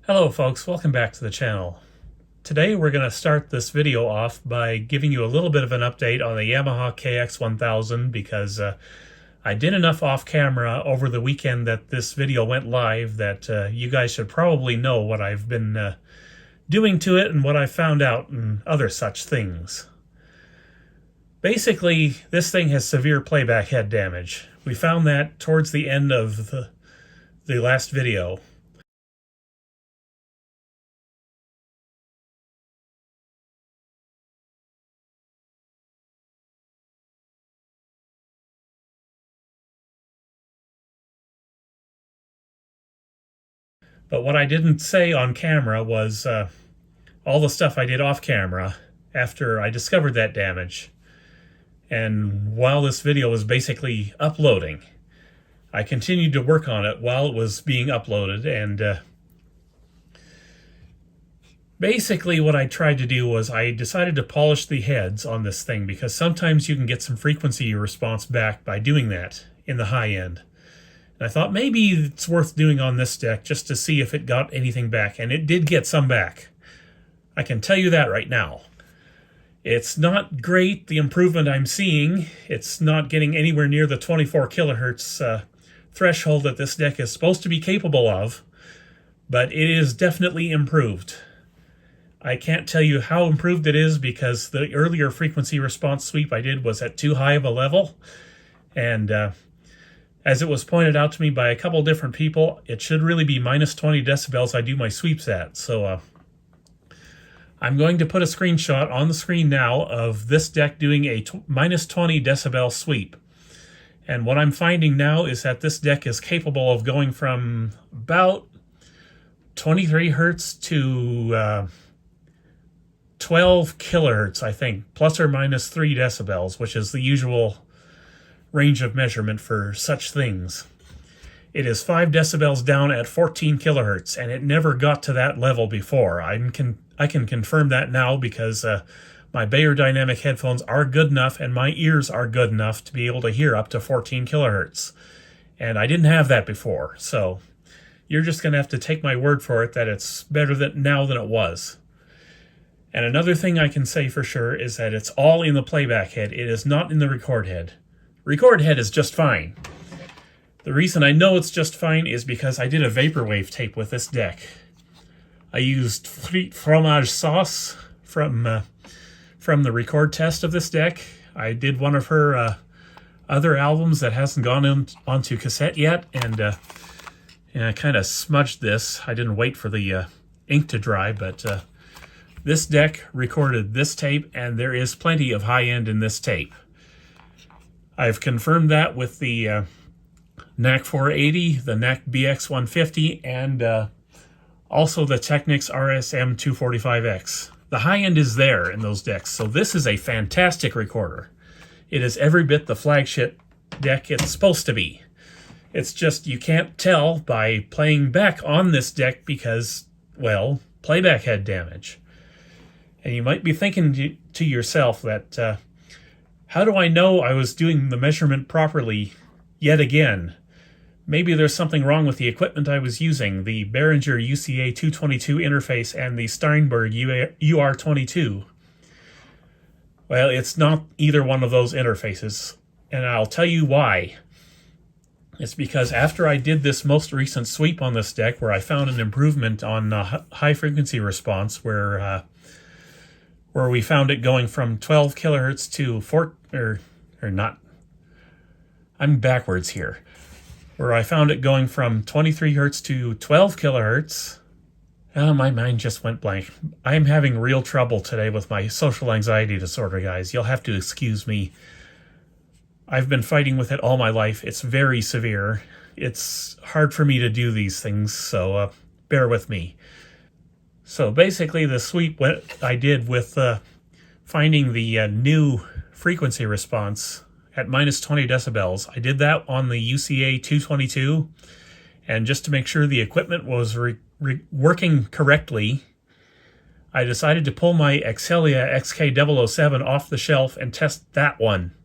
Hello folks, welcome back to the channel. Today we're going to start this video off by giving you a little bit of an update on the Yamaha KX-1000 because I did enough off camera over the weekend that this video went live that you guys should probably know what I've been doing to it and what I found out and other such things. Basically, this thing has severe playback head damage. We found that towards the end of the last video. But what I didn't say on camera was all the stuff I did off camera after I discovered that damage. And while this video was basically uploading, I continued to work on it while it was being uploaded. And basically what I tried to do was I decided to polish the heads on this thing because sometimes you can get some frequency response back by doing that in the high end. And I thought maybe it's worth doing on this deck just to see if it got anything back, and it did get some back. I can tell you that right now. It's not great, the improvement I'm seeing. It's not getting anywhere near the 24 kilohertz threshold that this deck is supposed to be capable of, but it is definitely improved. I can't tell you how improved it is because the earlier frequency response sweep I did was at too high of a level, and as it was pointed out to me by a couple different people, it should really be minus 20 decibels I do my sweeps at. So I'm going to put a screenshot on the screen now of this deck doing a minus 20 decibel sweep. And what I'm finding now is that this deck is capable of going from about 23 hertz to 12 kilohertz, I think, plus or minus 3 decibels, which is the usual range of measurement for such things. It is 5 decibels down at 14 kilohertz, and it never got to that level before. I can confirm that now because my Beyerdynamic headphones are good enough and my ears are good enough to be able to hear up to 14 kilohertz. And I didn't have that before, so you're just going to have to take my word for it that it's better now than it was. And another thing I can say for sure is that it's all in the playback head. It is not in the record head. Record head is just fine. The reason I know it's just fine is because I did a vaporwave tape with this deck. I used fromage sauce from the record test of this deck. I did one of her other albums that hasn't gone onto cassette yet, and I kind of smudged this. I didn't wait for the ink to dry, but this deck recorded this tape, and there is plenty of high end in this tape. I've confirmed that with the NAC 480, the NAC BX150, and also the Technics RSM 245X. The high end is there in those decks, so this is a fantastic recorder. It is every bit the flagship deck it's supposed to be. It's just you can't tell by playing back on this deck because, well, playback head damage. And you might be thinking to yourself that, how do I know I was doing the measurement properly yet again? Maybe there's something wrong with the equipment I was using, the Behringer UCA 222 interface and the Steinberg UR22. Well, it's not either one of those interfaces, and I'll tell you why. It's because after I did this most recent sweep on this deck where I found an improvement on high frequency response where we found it going from 12 kilohertz to I'm backwards here. Where I found it going from 23 hertz to 12 kilohertz. Oh, my mind just went blank. I'm having real trouble today with my social anxiety disorder, guys. You'll have to excuse me. I've been fighting with it all my life. It's very severe. It's hard for me to do these things, so bear with me. So basically the sweep I did with finding the new frequency response at minus 20 decibels, I did that on the UCA 222, and just to make sure the equipment was working correctly, I decided to pull my Excelia XK007 off the shelf and test that one.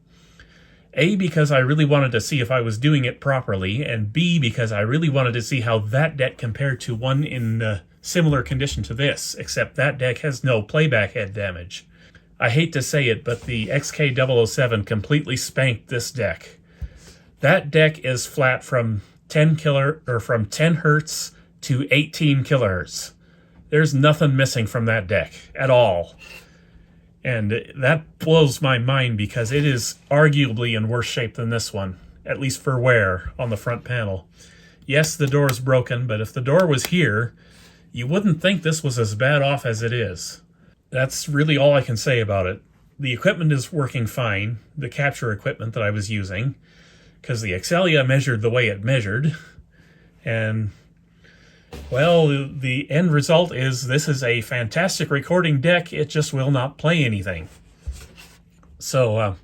A, because I really wanted to see if I was doing it properly, and B, because I really wanted to see how that deck compared to one in similar condition to this, except that deck has no playback head damage. I hate to say it, but the XK007 completely spanked this deck. That deck is flat from 10 hertz to 18 kilohertz. There's nothing missing from that deck at all. And that blows my mind because it is arguably in worse shape than this one, at least for wear on the front panel. Yes, the door is broken, but if the door was here, you wouldn't think this was as bad off as it is. That's really all I can say about it. The equipment is working fine, the capture equipment that I was using, because the Excelia measured the way it measured. And, well, the end result is this is a fantastic recording deck, it just will not play anything. So,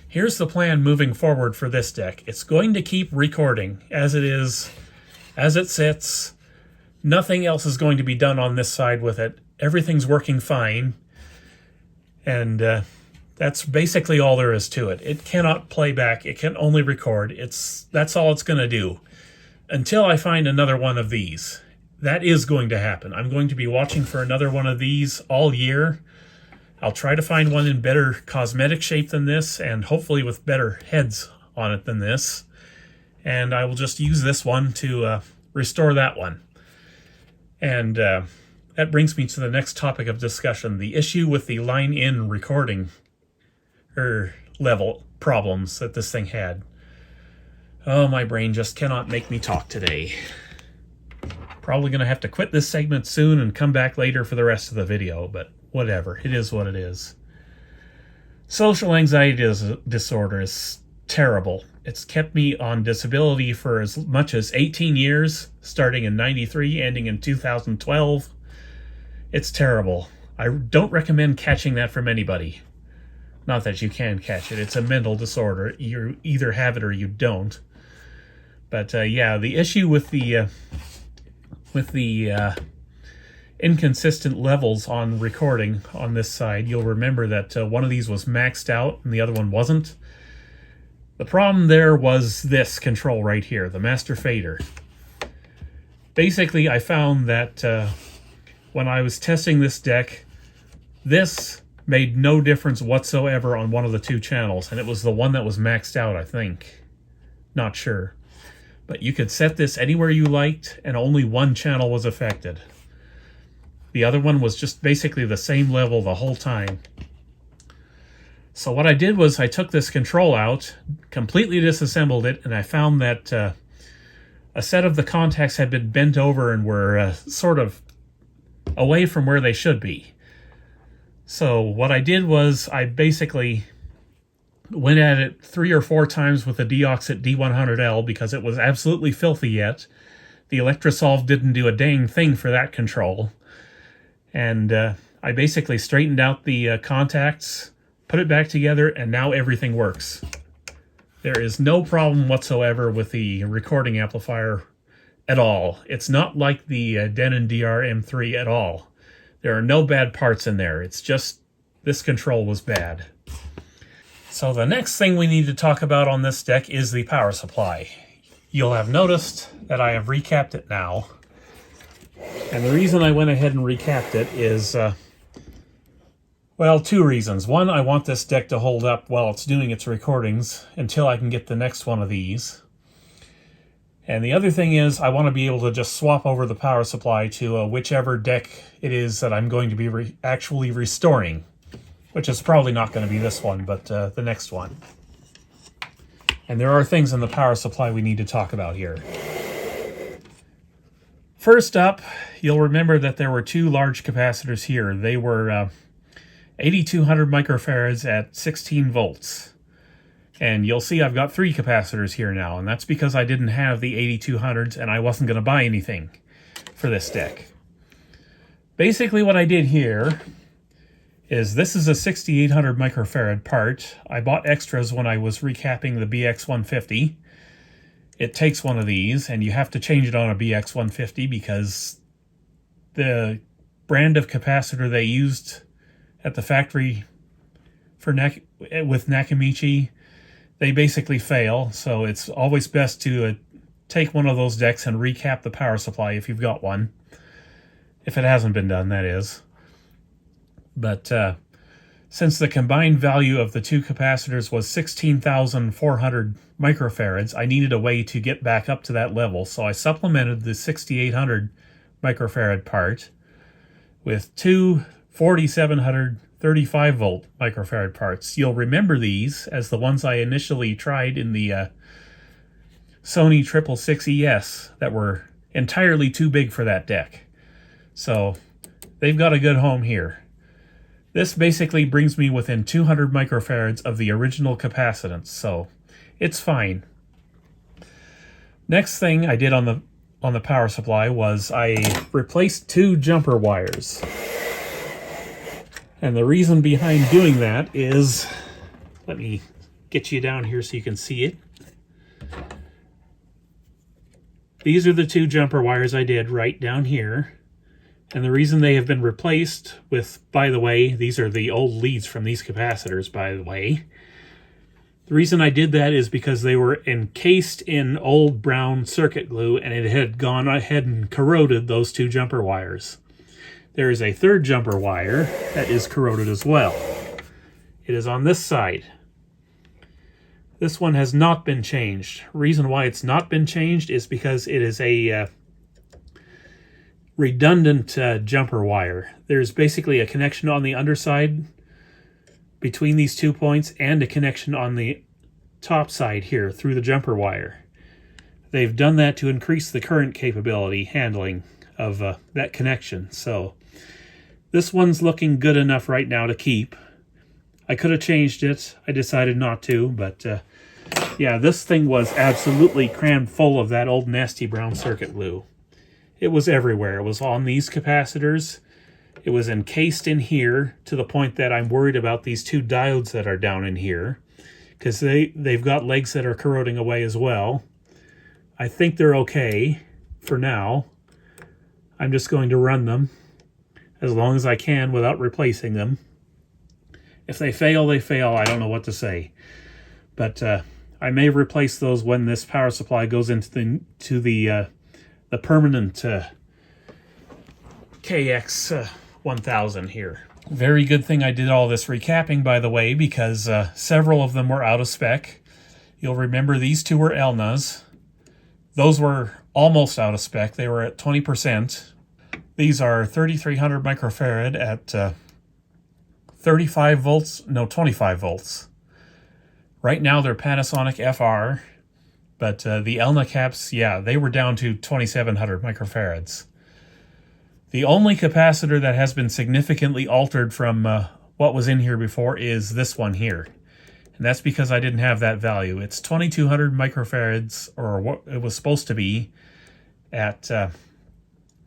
here's the plan moving forward for this deck. It's going to keep recording as it is, as it sits. Nothing else is going to be done on this side with it. Everything's working fine. And that's basically all there is to it. It cannot play back. It can only record. That's all it's going to do. Until I find another one of these. That is going to happen. I'm going to be watching for another one of these all year. I'll try to find one in better cosmetic shape than this, and hopefully with better heads on it than this. And I will just use this one to restore that one. And that brings me to the next topic of discussion, the issue with the line-in recording level problems that this thing had. Oh, my brain just cannot make me talk today. Probably going to have to quit this segment soon and come back later for the rest of the video, but whatever. It is what it is. Social anxiety disorder is terrible. It's kept me on disability for as much as 18 years, starting in '93, ending in 2012. It's terrible. I don't recommend catching that from anybody. Not that you can catch it. It's a mental disorder. You either have it or you don't. But yeah, the issue with the inconsistent levels on recording on this side, you'll remember that one of these was maxed out and the other one wasn't. The problem there was this control right here, the master fader. Basically, I found that when I was testing this deck, this made no difference whatsoever on one of the two channels, and it was the one that was maxed out, I think. Not sure. But you could set this anywhere you liked, and only one channel was affected. The other one was just basically the same level the whole time. So what I did was I took this control out, completely disassembled it, and I found that a set of the contacts had been bent over and were sort of away from where they should be. So what I did was I basically went at it 3 or 4 times with the Deoxit D100L because it was absolutely filthy yet. The Electrosolve didn't do a dang thing for that control. And I basically straightened out the contacts, put it back together, and now everything works. There is no problem whatsoever with the recording amplifier at all. It's not like the Denon DR-M3 at all. There are no bad parts in there. It's just this control was bad. So the next thing we need to talk about on this deck is the power supply. You'll have noticed that I have recapped it now. And the reason I went ahead and recapped it is, well, 2 reasons. One, I want this deck to hold up while it's doing its recordings until I can get the next one of these. And the other thing is I want to be able to just swap over the power supply to whichever deck it is that I'm going to be actually restoring. Which is probably not going to be this one, but the next one. And there are things in the power supply we need to talk about here. First up, you'll remember that there were 2 large capacitors here. They were 8200 microfarads at 16 volts. And you'll see I've got 3 capacitors here now, and that's because I didn't have the 8200s and I wasn't going to buy anything for this deck. Basically what I did here is this is a 6800 microfarad part. I bought extras when I was recapping the BX150. It takes one of these, and you have to change it on a BX150 because the brand of capacitor they used at the factory for with Nakamichi, they basically fail. So it's always best to take one of those decks and recap the power supply if you've got one. If it hasn't been done, that is. But since the combined value of the two capacitors was 16,400 microfarads, I needed a way to get back up to that level. So I supplemented the 6,800 microfarad part with two 4,700 35 volt microfarad parts. You'll remember these as the ones I initially tried in the Sony TC-K666ES that were entirely too big for that deck. So they've got a good home here. This basically brings me within 200 microfarads of the original capacitance, so it's fine. Next thing I did on the power supply was I replaced two jumper wires. And the reason behind doing that is, let me get you down here so you can see it. These are the two jumper wires I did right down here. And the reason they have been replaced with, by the way, these are the old leads from these capacitors, by the way. The reason I did that is because they were encased in old brown circuit glue and it had gone ahead and corroded those two jumper wires. There is a third jumper wire that is corroded as well. It is on this side. This one has not been changed. Reason why it's not been changed is because it is a redundant jumper wire. There's basically a connection on the underside between these 2 points and a connection on the top side here through the jumper wire. They've done that to increase the current capability handling of that connection. So this one's looking good enough right now to keep. I could have changed it. I decided not to, but yeah, this thing was absolutely crammed full of that old nasty brown circuit glue. It was everywhere. It was on these capacitors. It was encased in here to the point that I'm worried about these two diodes that are down in here because they've got legs that are corroding away as well. I think they're okay for now. I'm just going to run them as long as I can without replacing them. If they fail, they fail. I don't know what to say. But I may replace those when this power supply goes into the permanent KX-1000 here. Very good thing I did all this recapping, by the way, because several of them were out of spec. You'll remember these two were Elnas. Those were almost out of spec. They were at 20%. These are 3,300 microfarad at 35 volts, no, 25 volts. Right now they're Panasonic FR, but the Elna caps, yeah, they were down to 2,700 microfarads. The only capacitor that has been significantly altered from what was in here before is this one here. And that's because I didn't have that value. It's 2,200 microfarads, or what it was supposed to be, at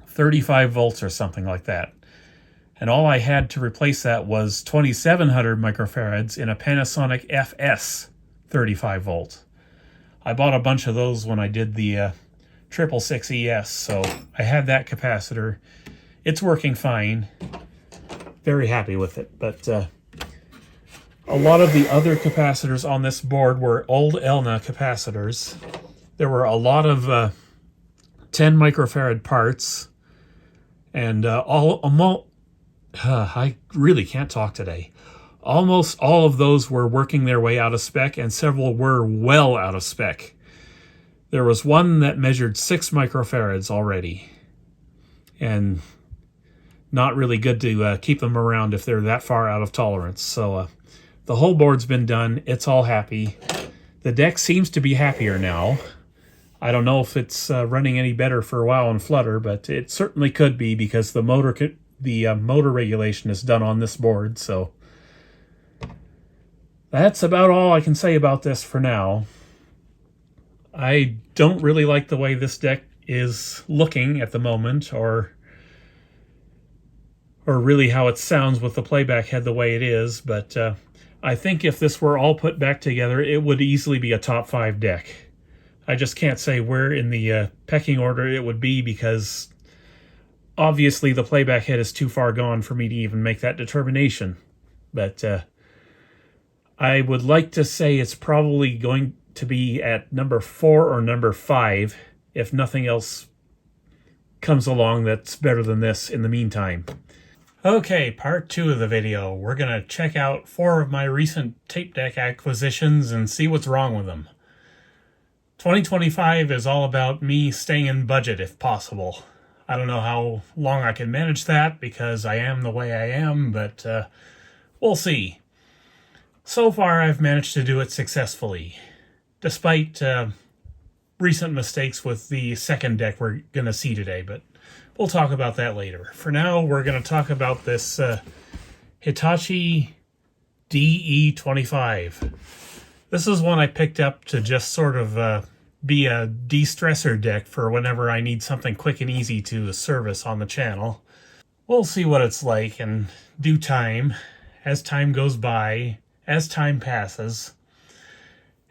35 volts or something like that. And all I had to replace that was 2,700 microfarads in a Panasonic FS 35 volt. I bought a bunch of those when I did the 666ES, so I had that capacitor. It's working fine. Very happy with it. But a lot of the other capacitors on this board were old Elna capacitors. There were a lot of 10 microfarad parts, and I really can't talk today. Almost all of those were working their way out of spec, and several were well out of spec. There was one that measured 6 microfarads already, and not really good to keep them around if they're that far out of tolerance. So the whole board's been done. It's all happy. The deck seems to be happier now. I don't know if it's running any better for a while in Flutter, but it certainly could be because the motor regulation is done on this board. So that's about all I can say about this for now. I don't really like the way this deck is looking at the moment, or really how it sounds with the playback head the way it is, but I think if this were all put back together, it would easily be a top 5 deck. I just can't say where in the pecking order it would be because obviously the playback head is too far gone for me to even make that determination. But I would like to say it's probably going to be at number 4 or number 5 if nothing else comes along that's better than this in the meantime. Okay, part 2 of the video. We're going to check out 4 of my recent tape deck acquisitions and see what's wrong with them. 2025 is all about me staying in budget if possible. I don't know how long I can manage that because I am the way I am, but we'll see. So far, I've managed to do it successfully, despite recent mistakes with the second deck we're going to see today, but we'll talk about that later. For now, we're going to talk about this Hitachi D-E25. This is one I picked up to just sort of be a de-stressor deck for whenever I need something quick and easy to service on the channel. We'll see what it's like in due time, as time goes by, as time passes.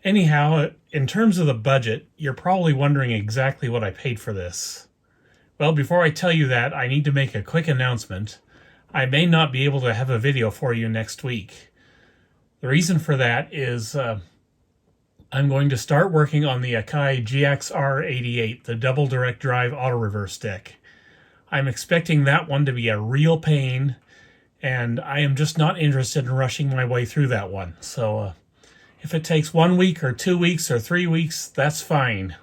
Anyhow, in terms of the budget, you're probably wondering exactly what I paid for this. Well, before I tell you that, I need to make a quick announcement. I may not be able to have a video for you next week. The reason for that is I'm going to start working on the Akai GXR88, the double direct drive auto reverse deck. I'm expecting that one to be a real pain, and I am just not interested in rushing my way through that one. So if it takes 1 week or 2 weeks or 3 weeks, that's fine.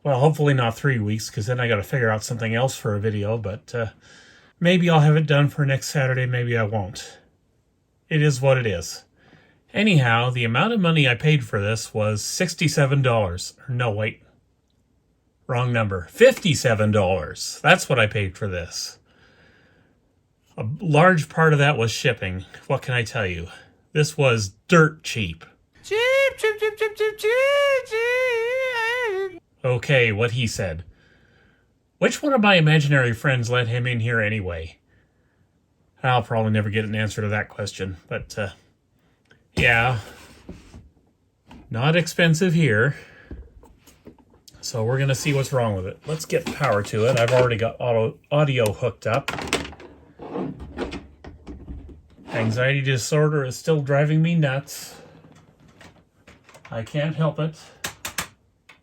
Well, hopefully not 3 weeks, because then I got to figure out something else for a video, but maybe I'll have it done for next Saturday, maybe I won't. It is what it is. Anyhow, the amount of money I paid for this was $67. No, wait. Wrong number. $57. That's what I paid for this. A large part of that was shipping. What can I tell you? This was dirt cheap. Cheap. Okay, what he said. Which one of my imaginary friends let him in here anyway? I'll probably never get an answer to that question, but yeah, not expensive here. So we're going to see what's wrong with it. Let's get power to it. I've already got audio hooked up. Anxiety disorder is still driving me nuts. I can't help it.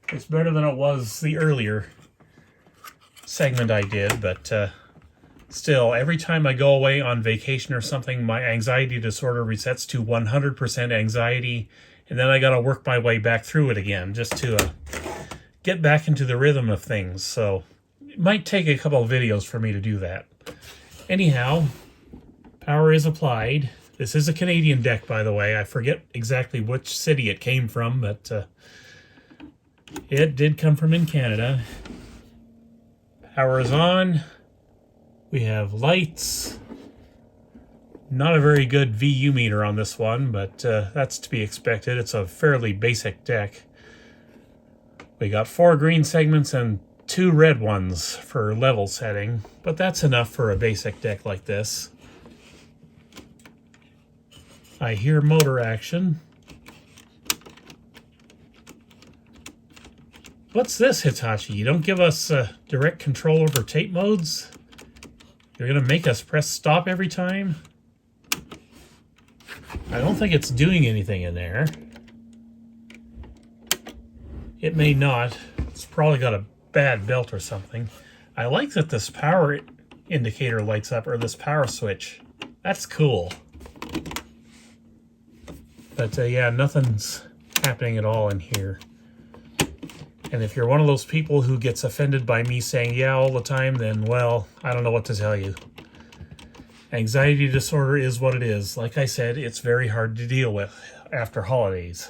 It's better than it was the earlier segment I did, but still, every time I go away on vacation or something, my anxiety disorder resets to 100% anxiety, and then I gotta work my way back through it again just to get back into the rhythm of things. So it might take a couple of videos for me to do that. Anyhow, power is applied. This is a Canadian deck, by the way. I forget exactly which city it came from, but it did come from in Canada. Power is on. We have lights. Not a very good VU meter on this one, but that's to be expected. It's a fairly basic deck. We got 4 green segments and 2 red ones for level setting, but that's enough for a basic deck like this. I hear motor action. What's this, Hitachi? You don't give us direct control over tape modes? You're going to make us press stop every time? I don't think it's doing anything in there. It may not. It's probably got a bad belt or something. I like that this power indicator lights up, or this power switch. That's cool. But yeah, nothing's happening at all in here. And if you're one of those people who gets offended by me saying yeah all the time, then, well, I don't know what to tell you. Anxiety disorder is what it is. Like I said, it's very hard to deal with after holidays.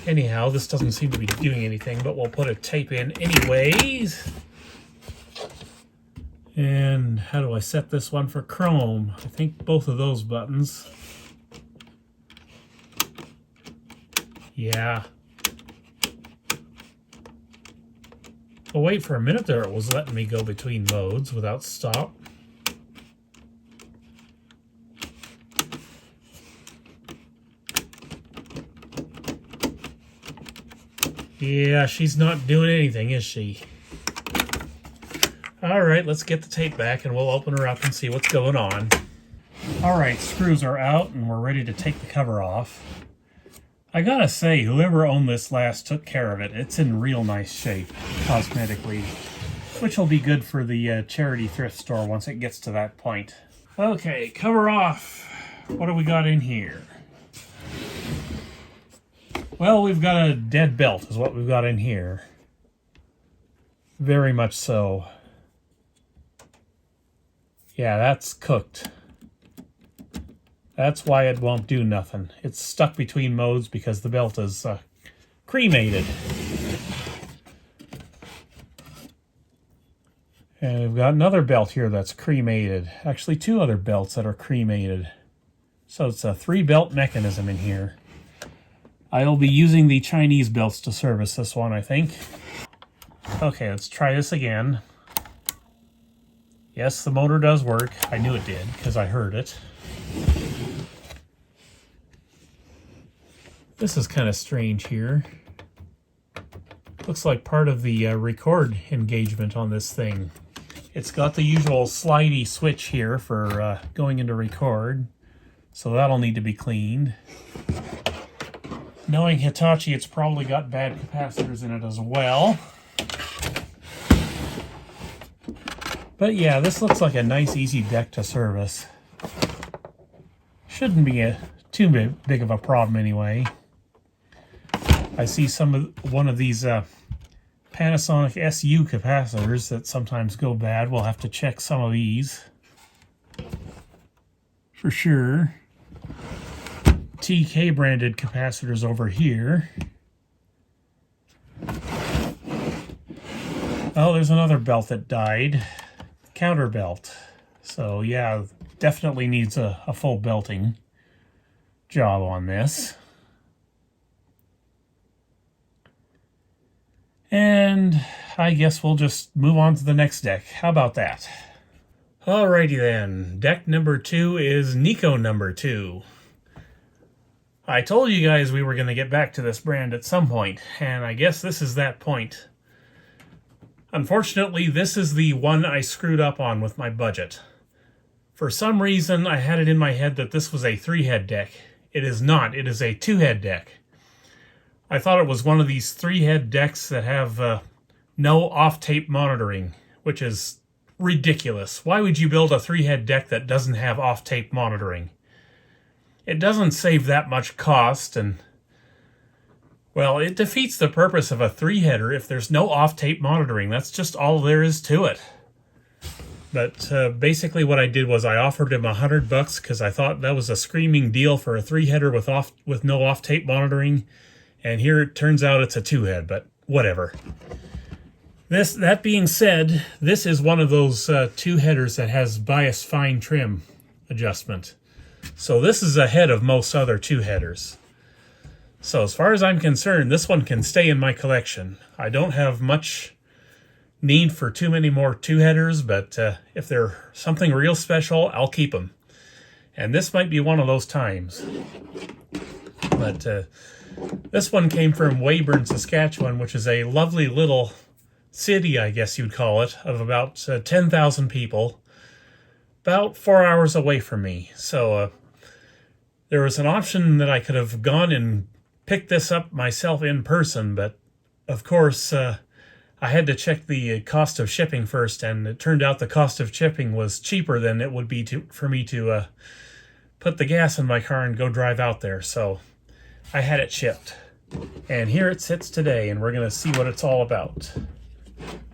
Anyhow, this doesn't seem to be doing anything, but we'll put a tape in anyways. And how do I set this one for chrome? I think both of those buttons. Yeah. Well, wait, for a minute there it was letting me go between modes without stop. Yeah, she's not doing anything, is she? Alright, let's get the tape back and we'll open her up and see what's going on. Alright, screws are out and we're ready to take the cover off. I gotta say, whoever owned this last took care of it. It's in real nice shape, cosmetically, which will be good for the charity thrift store once it gets to that point. Okay, cover off. What do we got in here? Well, we've got a dead belt is what we've got in here. Very much so. Yeah, that's cooked. That's why it won't do nothing. It's stuck between modes because the belt is cremated. And we've got another belt here that's cremated. Actually, two other belts that are cremated. So it's a 3-belt mechanism in here. I'll be using the Chinese belts to service this one, I think. Okay, let's try this again. Yes, the motor does work. I knew it did because I heard it. This is kind of strange here. Looks like part of the record engagement on this thing. It's got the usual slidey switch here for going into record, so that'll need to be cleaned. Knowing Hitachi, it's probably got bad capacitors in it as well. But yeah, this looks like a nice, easy deck to service. Shouldn't be too big of a problem anyway. I see one of these Panasonic SU capacitors that sometimes go bad. We'll have to check some of these for sure. TK branded capacitors over here. Oh, there's another belt that died. Counter belt. So yeah, definitely needs a full belting job on this. And I guess we'll just move on to the next deck. How about that? Alrighty then. Deck number 2 is Nikko number 2. I told you guys we were going to get back to this brand at some point, and I guess this is that point. Unfortunately, this is the one I screwed up on with my budget. For some reason, I had it in my head that this was a 3-head deck. It is not. It is a 2-head deck. I thought it was one of these 3-head decks that have no off-tape monitoring, which is ridiculous. Why would you build a 3-head deck that doesn't have off-tape monitoring? It doesn't save that much cost, and, well, it defeats the purpose of a 3-header if there's no off-tape monitoring. That's just all there is to it. But basically what I did was I offered him $100 because I thought that was a screaming deal for a 3-header with no off-tape monitoring. And here it turns out it's a 2-head, but whatever. That being said, this is one of those 2-headers that has bias fine trim adjustment. So this is ahead of most other 2-headers. So as far as I'm concerned, this one can stay in my collection. I don't have much need for too many more 2-headers, but if they're something real special, I'll keep them. And this might be one of those times. But this one came from Weyburn, Saskatchewan, which is a lovely little city, I guess you'd call it, of about 10,000 people, about 4 hours away from me. So there was an option that I could have gone and picked this up myself in person, but of course I had to check the cost of shipping first, and it turned out the cost of shipping was cheaper than it would be for me to put the gas in my car and go drive out there. So I had it shipped, and here it sits today, and we're going to see what it's all about.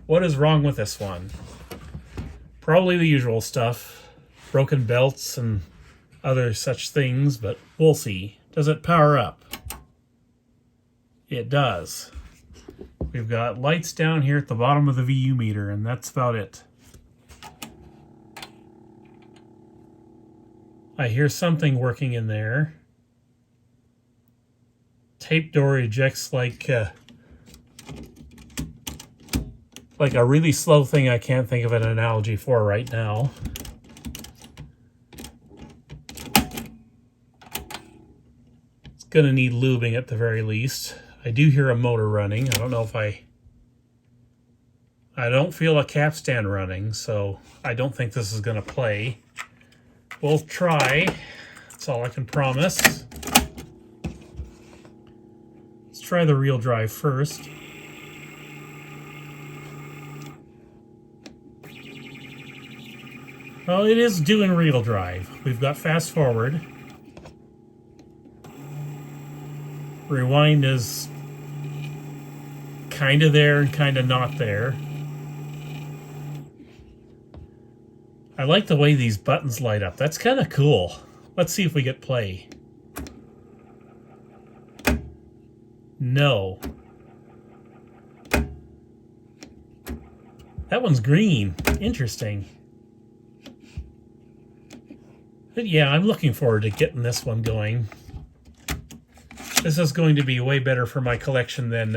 What is wrong with this one? Probably the usual stuff, broken belts and other such things, but we'll see. Does it power up? It does. We've got lights down here at the bottom of the VU meter, and that's about it. I hear something working in there. Tape door ejects like a really slow thing I can't think of an analogy for right now. It's gonna need lubing at the very least. I do hear a motor running. I don't know if I don't feel a capstan running, so I don't think this is gonna play. we'll try. That's all I can promise. Let's try the real drive first. Well, it is doing real drive. We've got fast forward. Rewind is kind of there and kind of not there. I like the way these buttons light up. That's kind of cool. Let's see if we get play. No. That one's green. Interesting. But yeah, I'm looking forward to getting this one going. This is going to be way better for my collection than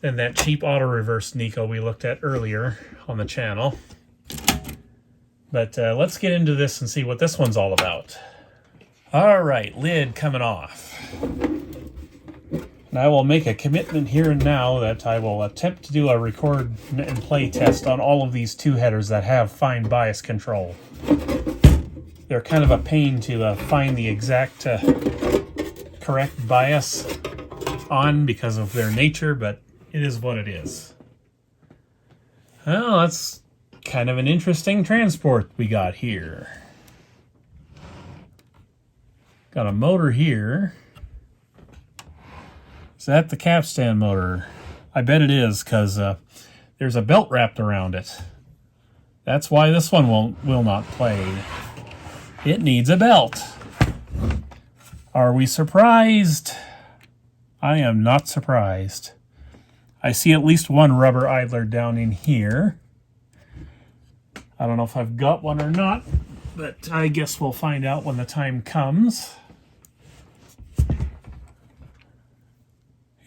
that cheap auto reverse Nikko we looked at earlier on the channel. But let's get into this and see what this one's all about. All right, lid coming off. And I will make a commitment here and now that I will attempt to do a record and play test on all of these two headers that have fine bias control. They're kind of a pain to find the exact correct bias on because of their nature, but it is what it is. Well, that's kind of an interesting transport we got here. Got a motor here. Is that the capstan motor? I bet it is, because there's a belt wrapped around it. That's why this one will not play. It needs a belt. Are we surprised? I am not surprised. I see at least one rubber idler down in here. I don't know if I've got one or not, but I guess we'll find out when the time comes.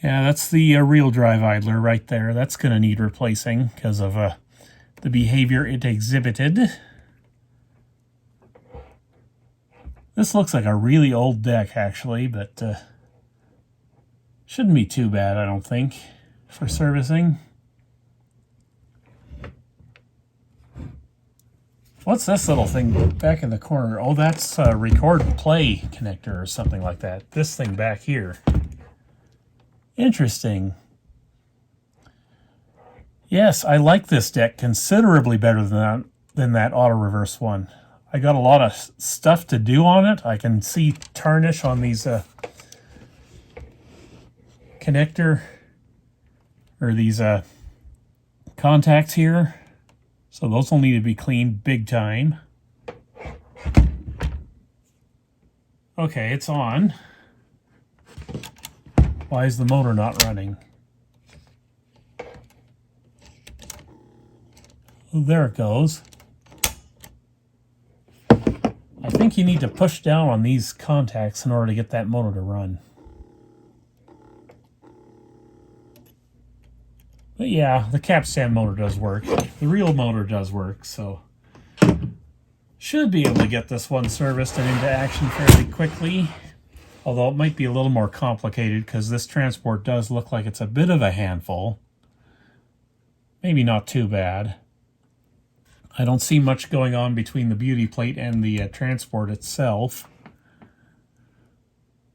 Yeah, that's the real drive idler right there. That's going to need replacing because of the behavior it exhibited. This looks like a really old deck, actually, but shouldn't be too bad, I don't think, for servicing. What's this little thing back in the corner? Oh, that's a record play connector or something like that. This thing back here. Interesting. Yes, I like this deck considerably better than that auto reverse one. I got a lot of stuff to do on it. I can see tarnish on these connector or these contacts here. So those will need to be cleaned big time. Okay, it's on. Why is the motor not running? Oh, there it goes. I think you need to push down on these contacts in order to get that motor to run. But yeah, the capstan motor does work. The real motor does work, so should be able to get this one serviced and into action fairly quickly. Although it might be a little more complicated because this transport does look like it's a bit of a handful. Maybe not too bad. I don't see much going on between the beauty plate and the transport itself.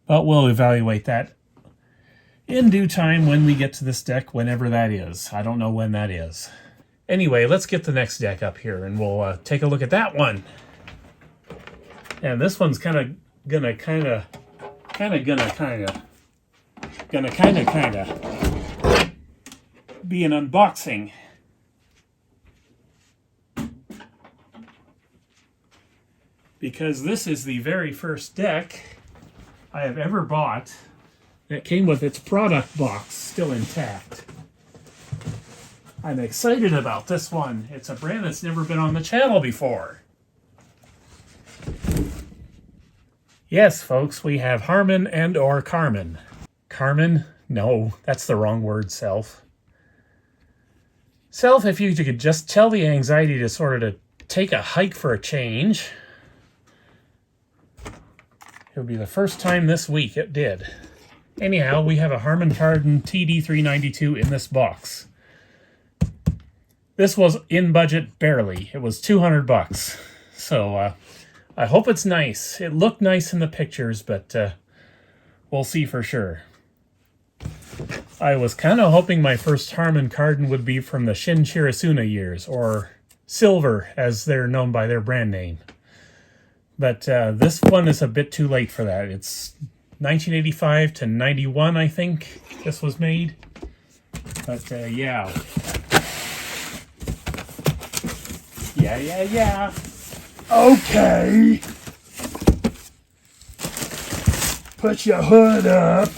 But we'll evaluate that in due time when we get to this deck, whenever that is. I don't know when that is. Anyway, let's get the next deck up here and we'll take a look at that one. And this one's gonna be an unboxing. Because this is the very first deck I have ever bought that came with its product box still intact. I'm excited about this one. It's a brand that's never been on the channel before. Yes, folks, we have Harman and or Carmen. Carmen? No, that's the wrong word, Self. Self, if you could just tell the anxiety to sort of take a hike for a change. It would be the first time this week it did. Anyhow, we have a Harman Kardon TD-392 in this box. This was in budget barely. It was $200. So I hope it's nice. It looked nice in the pictures, but we'll see for sure. I was kind of hoping my first Harman Kardon would be from the Shin Shirasuna years, or Silver, as they're known by their brand name. But this one is a bit too late for that. It's 1985 to 91, I think, this was made. But yeah. Yeah. Okay. Put your hood up.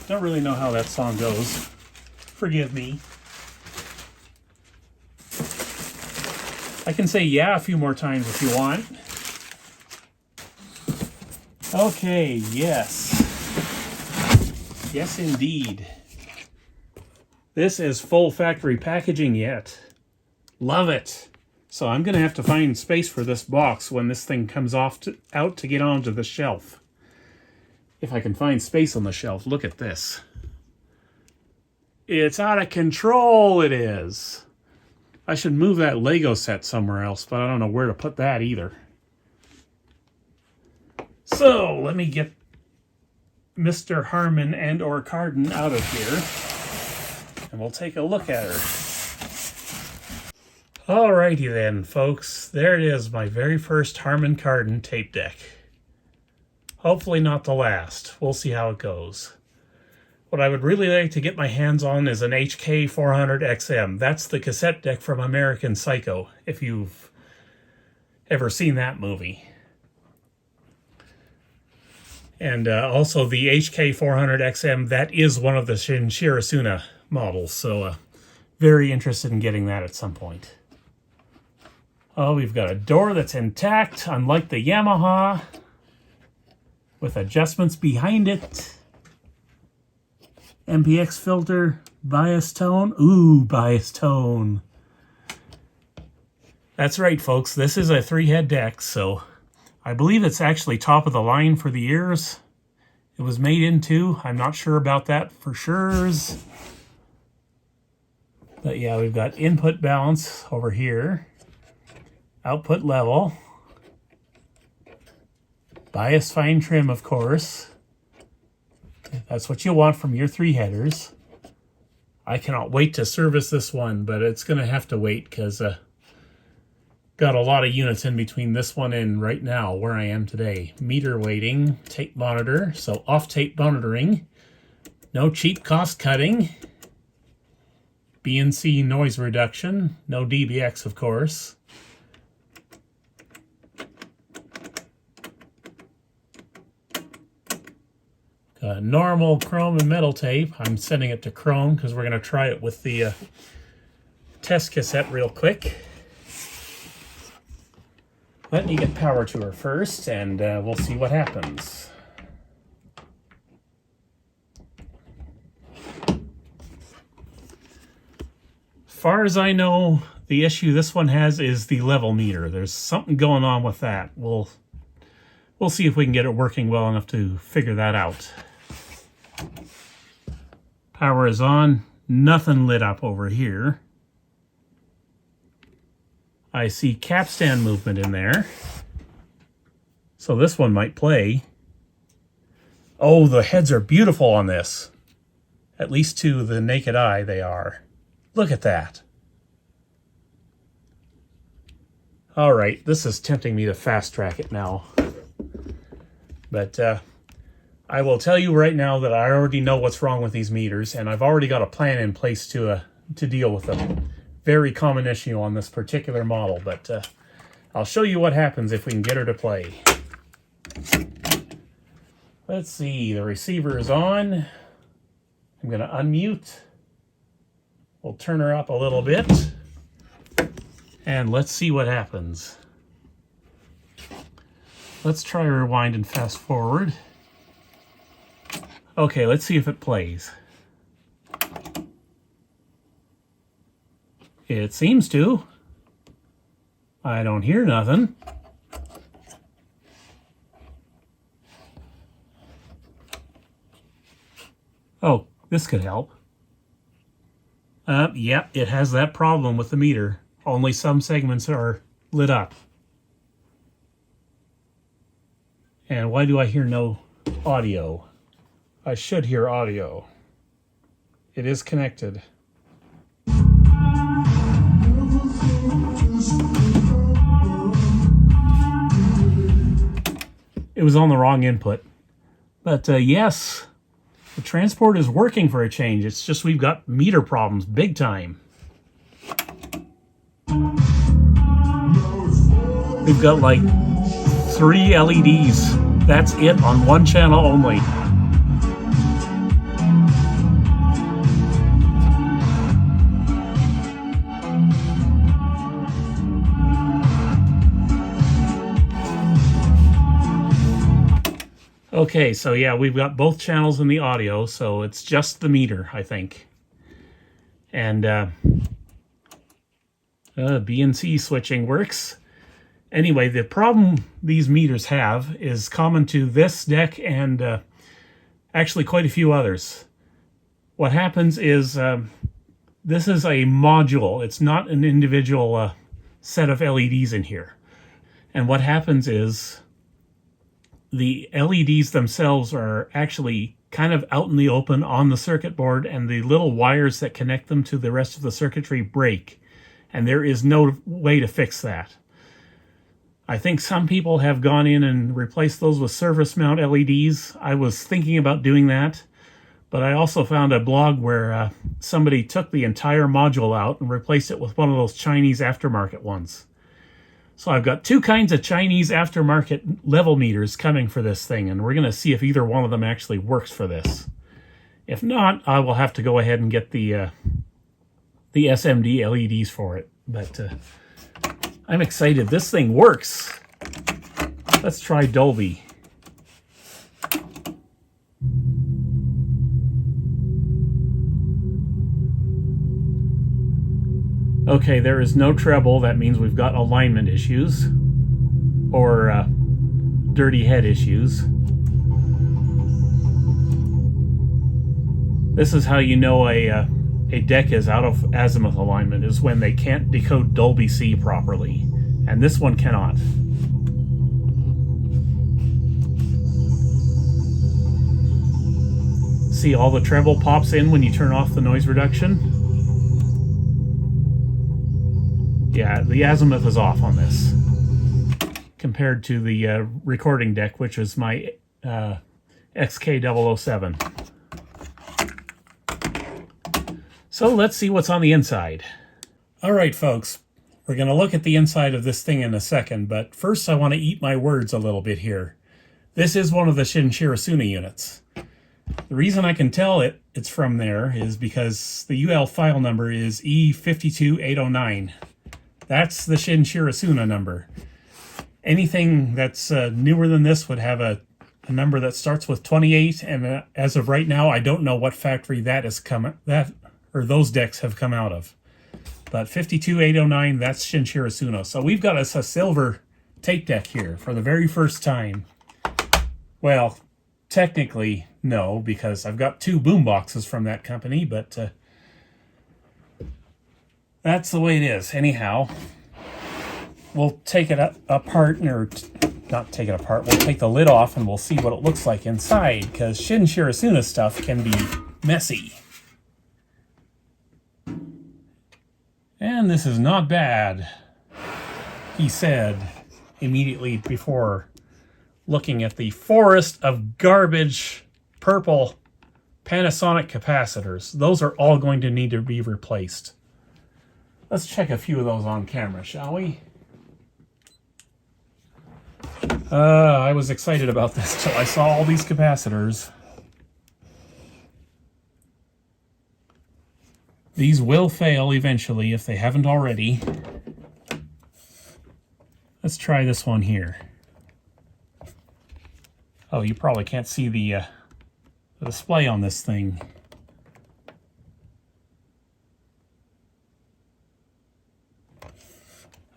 Don't really know how that song goes. Forgive me. I can say yeah a few more times if you want. Okay, yes. Yes, indeed. This is full factory packaging yet. Love it. So I'm going to have to find space for this box when this thing comes out to get onto the shelf. If I can find space on the shelf. Look at this. It's out of control, it is. I should move that Lego set somewhere else, but I don't know where to put that either. So, let me get Mr. Harman and or Kardon out of here, and we'll take a look at her. Alrighty then, folks. There it is, my very first Harman Kardon tape deck. Hopefully not the last. We'll see how it goes. What I would really like to get my hands on is an HK-400XM. That's the cassette deck from American Psycho, if you've ever seen that movie. And also the HK-400XM, that is one of the Shin Shirasuna models, so very interested in getting that at some point. Oh, we've got a door that's intact, unlike the Yamaha, with adjustments behind it. MPX filter, bias tone. Ooh, bias tone. That's right, folks. This is a 3-head deck, so I believe it's actually top of the line for the years it was made into. I'm not sure about that for sure. But yeah, we've got input balance over here. Output level. Bias fine trim, of course. That's what you want from your 3-headers. I cannot wait to service this one, but it's going to have to wait because got a lot of units in between this one and right now where I am today. Meter weighting, tape monitor, so off-tape monitoring. No cheap cost cutting. BNC noise reduction. No DBX, of course. Normal chrome and metal tape. I'm sending it to chrome because we're going to try it with the test cassette real quick. Let me get power to her first, and we'll see what happens. Far as I know, the issue this one has is the level meter. There's something going on with that. We'll see if we can get it working well enough to figure that out. Power is on. Nothing lit up over here. I see capstan movement in there. So this one might play. Oh, the heads are beautiful on this. At least to the naked eye, they are. Look at that. All right, this is tempting me to fast track it now. But I will tell you right now that I already know what's wrong with these meters, and I've already got a plan in place to deal with them. Very common issue on this particular model, but I'll show you what happens if we can get her to play. Let's see, the receiver is on. I'm going to unmute. We'll turn her up a little bit, and let's see what happens. Let's try rewind and fast forward. Okay, let's see if it plays. It seems to. I don't hear nothing. Oh, this could help. Yeah, it has that problem with the meter. Only some segments are lit up. And why do I hear no audio? I should hear audio. It is connected. It was on the wrong input. But yes, the transport is working for a change. It's just we've got meter problems big time. We've got like 3 LEDs. That's it on one channel only. Okay, so yeah, we've got both channels in the audio, so it's just the meter, I think. And BNC switching works. Anyway, the problem these meters have is common to this deck and actually quite a few others. What happens is this is a module. It's not an individual set of LEDs in here. And what happens is the LEDs themselves are actually kind of out in the open on the circuit board, and the little wires that connect them to the rest of the circuitry break. And there is no way to fix that. I think some people have gone in and replaced those with surface mount LEDs. I was thinking about doing that, but I also found a blog where somebody took the entire module out and replaced it with one of those Chinese aftermarket ones. So I've got 2 kinds of Chinese aftermarket level meters coming for this thing, and we're going to see if either one of them actually works for this. If not, I will have to go ahead and get the SMD LEDs for it. But I'm excited. This thing works. Let's try Dolby. Okay, there is no treble. That means we've got alignment issues or dirty head issues. This is how you know a deck is out of azimuth alignment, is when they can't decode Dolby C properly, and this one cannot. See, all the treble pops in when you turn off the noise reduction. Yeah, the azimuth is off on this compared to the recording deck, which is my XK-007. So let's see what's on the inside. All right, folks, we're going to look at the inside of this thing in a second, but first I want to eat my words a little bit here. This is one of the Shinshirasuna units. The reason I can tell it's from there is because the UL file number is E52809. That's the Shinshirasuna number. Anything that's newer than this would have a number that starts with 28, and as of right now, I don't know what factory those decks have come out of. But 52809, that's Shinshirasuna. So we've got us a silver tape deck here for the very first time. Well, technically, no, because I've got 2 boom boxes from that company, but that's the way it is. Anyhow, we'll take it apart, or not take it apart, we'll take the lid off and we'll see what it looks like inside, because Shinshirasuna stuff can be messy. And this is not bad, he said immediately before looking at the forest of garbage purple Panasonic capacitors. Those are all going to need to be replaced. Let's check a few of those on camera, shall we? I was excited about this till I saw all these capacitors. These will fail eventually if they haven't already. Let's try this one here. Oh, you probably can't see the display on this thing.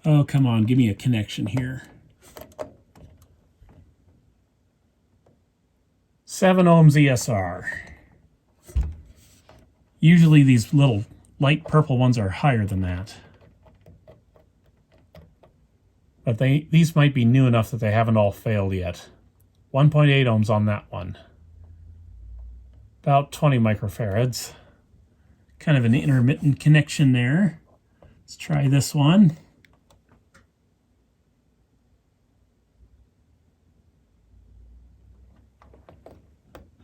Oh, come on, give me a connection here. 7 ohms ESR. Usually these little light purple ones are higher than that. But these might be new enough that they haven't all failed yet. 1.8 ohms on that one. About 20 microfarads. Kind of an intermittent connection there. Let's try this one.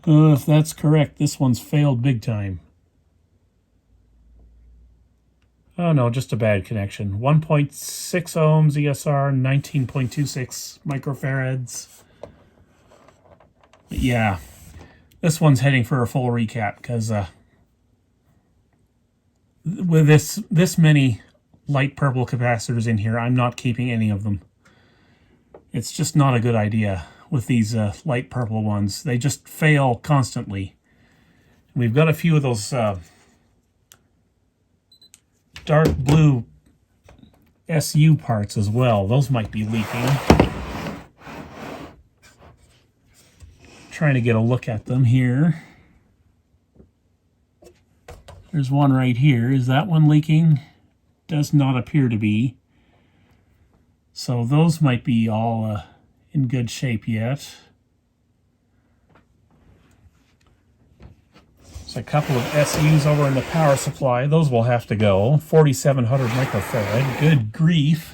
If that's correct, this one's failed big time. Oh no, just a bad connection. 1.6 ohms ESR, 19.26 microfarads. But yeah, this one's heading for a full recap because with this many light purple capacitors in here, I'm not keeping any of them. It's just not a good idea with these light purple ones. They just fail constantly. We've got a few of those dark blue SU parts as well. Those might be leaking. Trying to get a look at them here. There's one right here. Is that one leaking? Does not appear to be. So those might be all in good shape yet. A couple of SUs over in the power supply. Those will have to go. 4,700 microfarad. Good grief.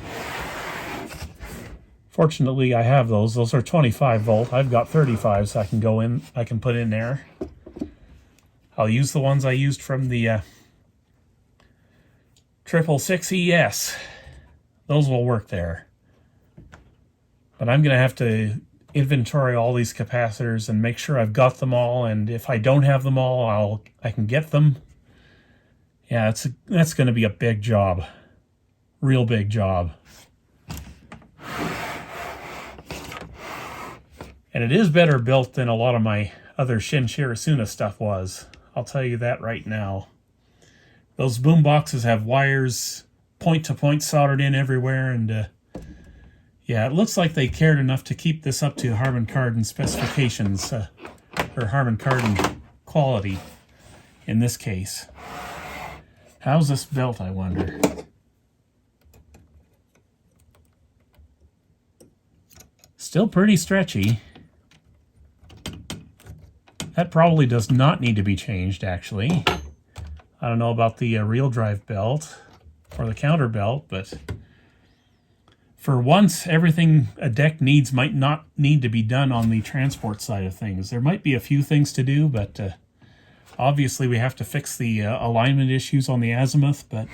Fortunately, I have those. Those are 25 volt. I've got 35, so I can put in there. I'll use the ones I used from the 666ES. Those will work there. But I'm going to have to inventory all these capacitors and make sure I've got them all, and if I don't have them all, I can get them. Yeah, that's going to be a big job. Real big job. And it is better built than a lot of my other Shin Shirasuna stuff was. I'll tell you that right now. Those boom boxes have wires point to point soldered in everywhere, and yeah, it looks like they cared enough to keep this up to Harman Kardon specifications, or Harman Kardon quality in this case. How's this built, I wonder? Still pretty stretchy. That probably does not need to be changed, actually. I don't know about the reel drive belt or the counter belt, but for once, everything a deck needs might not need to be done on the transport side of things. There might be a few things to do, but obviously we have to fix the alignment issues on the azimuth, but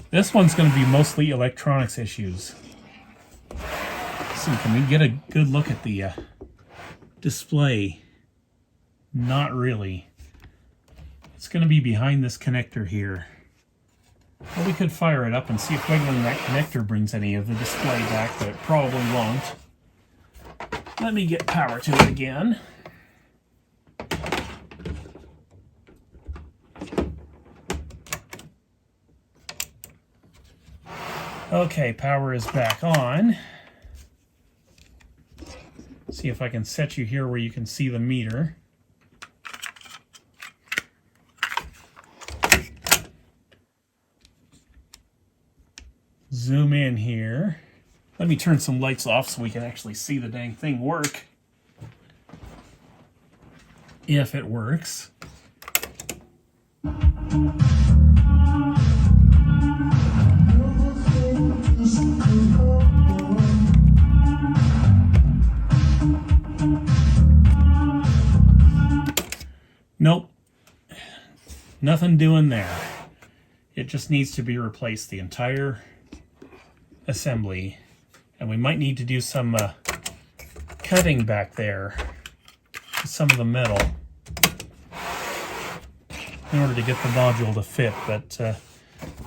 this one's going to be mostly electronics issues. So can we get a good look at the display? Not really. It's going to be behind this connector here. Well, we could fire it up and see if wiggling that connector brings any of the display back, but it probably won't. Let me get power to it again. Okay, power is back on. See if I can set you here where you can see the meter. Zoom in here. Let me turn some lights off so we can actually see the dang thing work. If it works. Nope. Nothing doing there. It just needs to be replaced, the entire assembly. And we might need to do some cutting back there to some of the metal in order to get the module to fit, but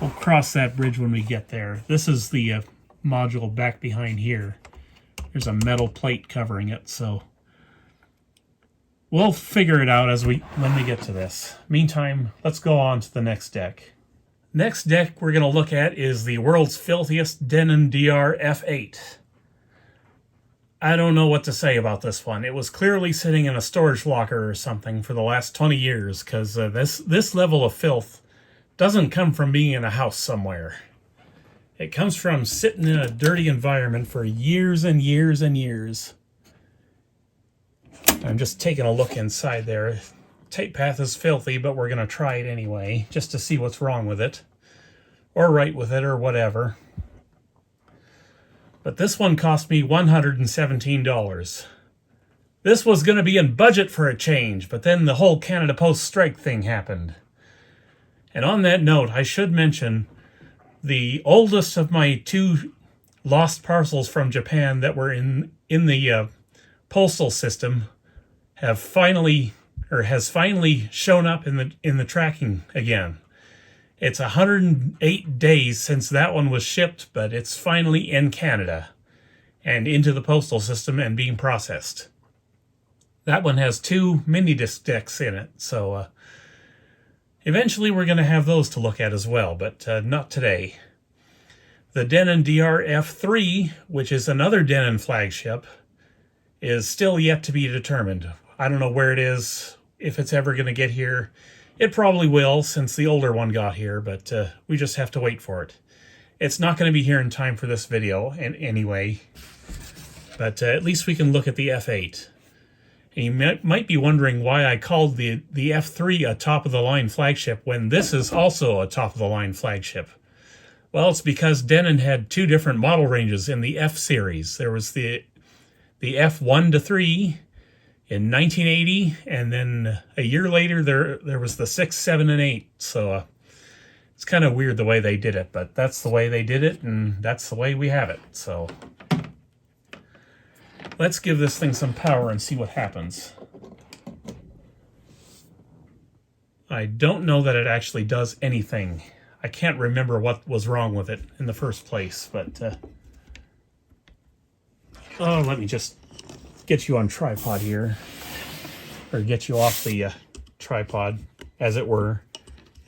we'll cross that bridge when we get there. This is the module back behind here. There's a metal plate covering it, so we'll figure it out when we get to this. Meantime, let's go on to the next deck. Next deck we're going to look at is the world's filthiest Denon DR-F8. I don't know what to say about this one. It was clearly sitting in a storage locker or something for the last 20 years, because this level of filth doesn't come from being in a house somewhere. It comes from sitting in a dirty environment for years and years and years. I'm just taking a look inside there. Tape path is filthy, but we're going to try it anyway, just to see what's wrong with it, or right with it, or whatever. But this one cost me $117. This was going to be in budget for a change, but then the whole Canada Post strike thing happened. And on that note, I should mention the oldest of my 2 lost parcels from Japan that were in the postal system has finally shown up in the tracking again. It's 108 days since that one was shipped, but it's finally in Canada and into the postal system and being processed. That one has 2 mini disc decks in it, so eventually we're going to have those to look at as well, but not today. The Denon DR-F8, which is another Denon flagship, is still yet to be determined. I don't know where it is, if it's ever going to get here. It probably will, since the older one got here, but we just have to wait for it. It's not going to be here in time for this video anyway, but at least we can look at the F8. And you might be wondering why I called the F3 a top-of-the-line flagship when this is also a top-of-the-line flagship. Well, it's because Denon had 2 different model ranges in the F series. There was the F1 to 3 in 1980, and then a year later there was the 6, 7, and 8. So it's kind of weird the way they did it, but that's the way they did it, and that's the way we have it. So let's give this thing some power and see what happens. I don't know that it actually does anything. I can't remember what was wrong with it in the first place, but oh, let me just get you on tripod here, or get you off the tripod, as it were.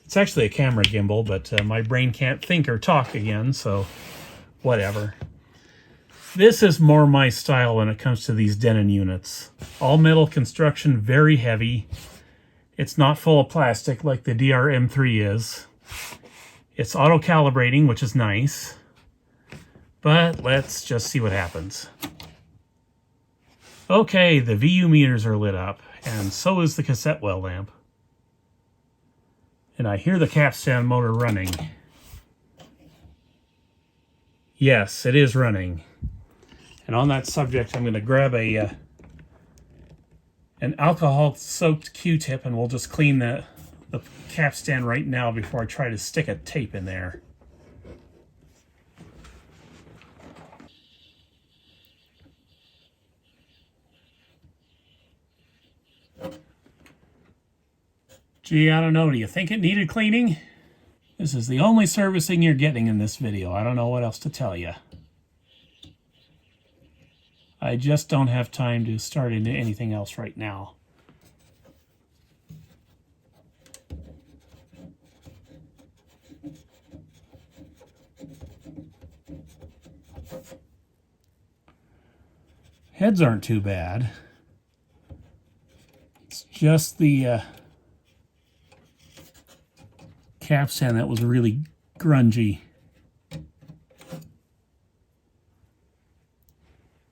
It's actually a camera gimbal, but my brain can't think or talk again, so whatever. This is more my style when it comes to these Denon units. All metal construction, very heavy. It's not full of plastic like the DR-M3 is. It's auto-calibrating, which is nice. But let's just see what happens. Okay, the VU meters are lit up, and so is the cassette well lamp. And I hear the capstan motor running. Yes, it is running. And on that subject, I'm going to grab an alcohol-soaked Q-tip, and we'll just clean the capstan right now before I try to stick a tape in there. Gee, I don't know. Do you think it needed cleaning? This is the only servicing you're getting in this video. I don't know what else to tell you. I just don't have time to start into anything else right now. Heads aren't too bad. It's just the capstan that was really grungy.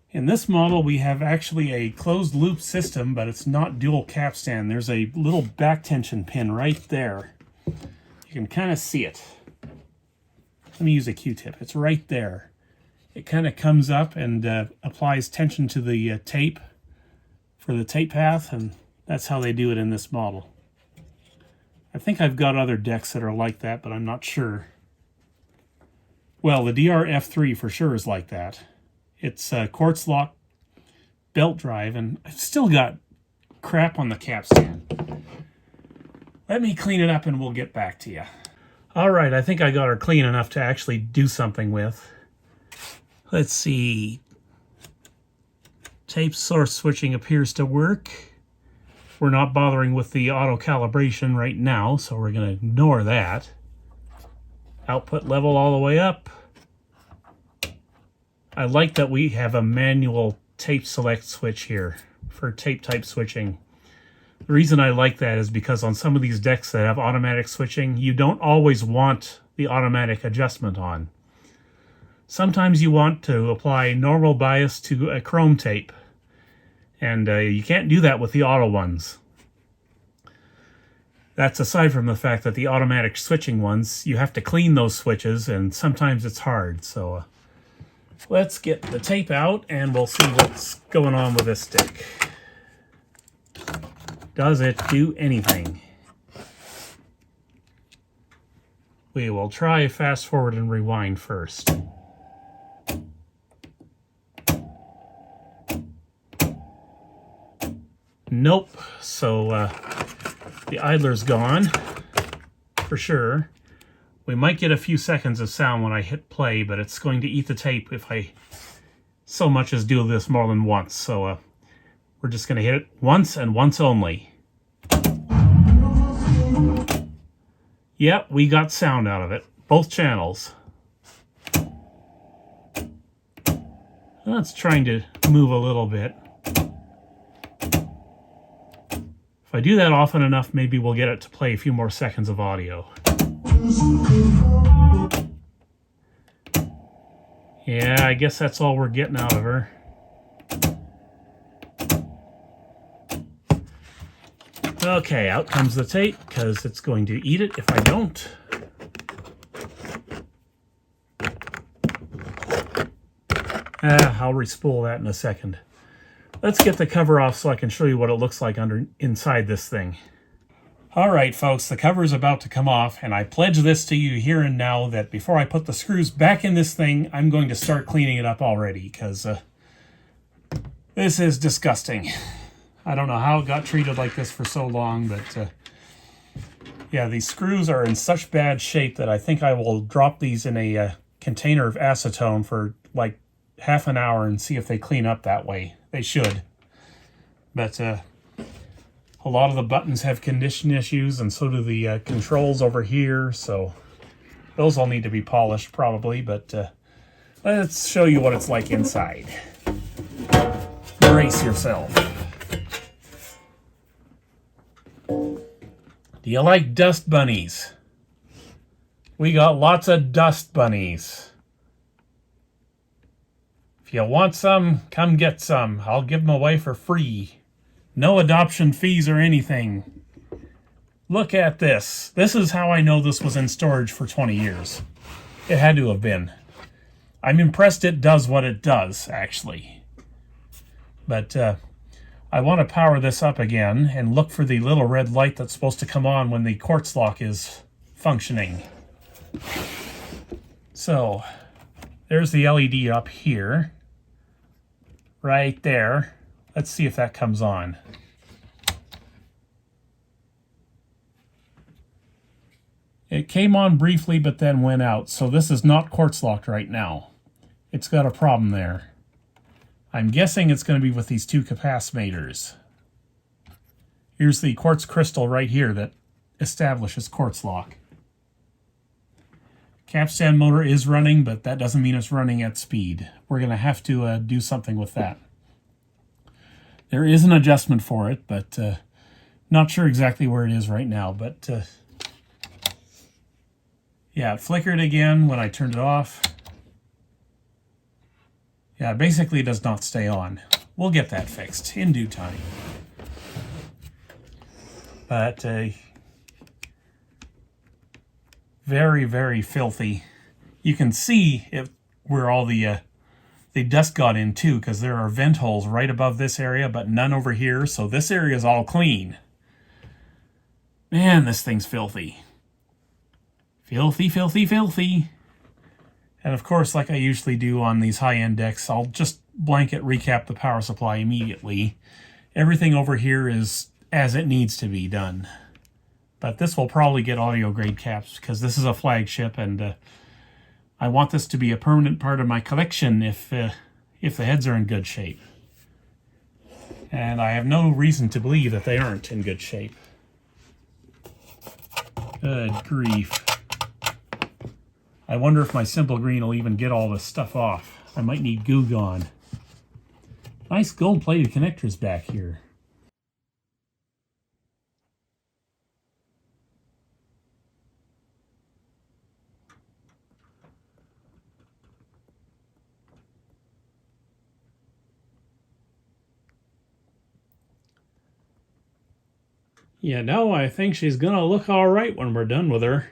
In this model, we have actually a closed loop system, but it's not dual capstan. There's a little back tension pin right there. You can kind of see it. Let me use a Q-tip. It's right there. It kind of comes up and applies tension to the tape for the tape path, and that's how they do it in this model. I think I've got other decks that are like that, but I'm not sure. Well, the DR-F8 for sure is like that. It's a quartz lock belt drive, and I've still got crap on the capstan. Let me clean it up and we'll get back to you. All right, I think I got her clean enough to actually do something with. Let's see. Tape source switching appears to work. We're not bothering with the auto calibration right now, so we're going to ignore that. Output level all the way up. I like that we have a manual tape select switch here for tape type switching. The reason I like that is because on some of these decks that have automatic switching, you don't always want the automatic adjustment on. Sometimes you want to apply normal bias to a chrome tape, and you can't do that with the auto ones. That's aside from the fact that the automatic switching ones, you have to clean those switches, and sometimes it's hard. So let's get the tape out, and we'll see what's going on with this stick. Does it do anything? We will try fast forward and rewind first. Nope. So the idler's gone for sure. We might get a few seconds of sound when I hit play, but it's going to eat the tape if I so much as do this more than once. So we're just going to hit it once and once only. Yep, we got sound out of it. Both channels. That's trying to move a little bit. If I do that often enough, maybe we'll get it to play a few more seconds of audio. Yeah, I guess that's all we're getting out of her. Okay, out comes the tape, because it's going to eat it if I don't. I'll respool that in a second. Let's get the cover off so I can show you what it looks like inside this thing. Alright folks, the cover is about to come off, and I pledge this to you here and now that before I put the screws back in this thing, I'm going to start cleaning it up already, because this is disgusting. I don't know how it got treated like this for so long, but yeah, these screws are in such bad shape that I think I will drop these in a container of acetone for like half an hour and see if they clean up that way. They should. But a lot of the buttons have condition issues, and so do the controls over here, so those all need to be polished probably, but let's show you what it's like inside. Brace yourself. Do you like dust bunnies? We got lots of dust bunnies. If you want some, come get some. I'll give them away for free. No adoption fees or anything. Look at this. This is how I know this was in storage for 20 years. It had to have been. I'm impressed it does what it does, actually. But I want to power this up again and look for the little red light that's supposed to come on when the quartz lock is functioning. So, there's the LED up here. Right there. Let's see if that comes on. It came on briefly but then went out, so this is not quartz locked right now. It's got a problem there. I'm guessing it's going to be with these two capacitors. Here's the quartz crystal right here that establishes quartz lock. Capstan motor is running, but that doesn't mean it's running at speed. We're going to have to do something with that. There is an adjustment for it, but not sure exactly where it is right now. But yeah, it flickered again when I turned it off. Yeah, basically it does not stay on. We'll get that fixed in due time. But very, very filthy. You can see where all the dust got in too, because there are vent holes right above this area, but none over here. So this area is all clean. Man, this thing's filthy. Filthy, filthy, filthy. And of course, like I usually do on these high-end decks, I'll just blanket recap the power supply immediately. Everything over here is as it needs to be done. But this will probably get audio grade caps because this is a flagship, and I want this to be a permanent part of my collection if the heads are in good shape. And I have no reason to believe that they aren't in good shape. Good grief. I wonder if my simple green will even get all this stuff off. I might need Goo Gone. Nice gold-plated connectors back here. You know, I think she's gonna look all right when we're done with her.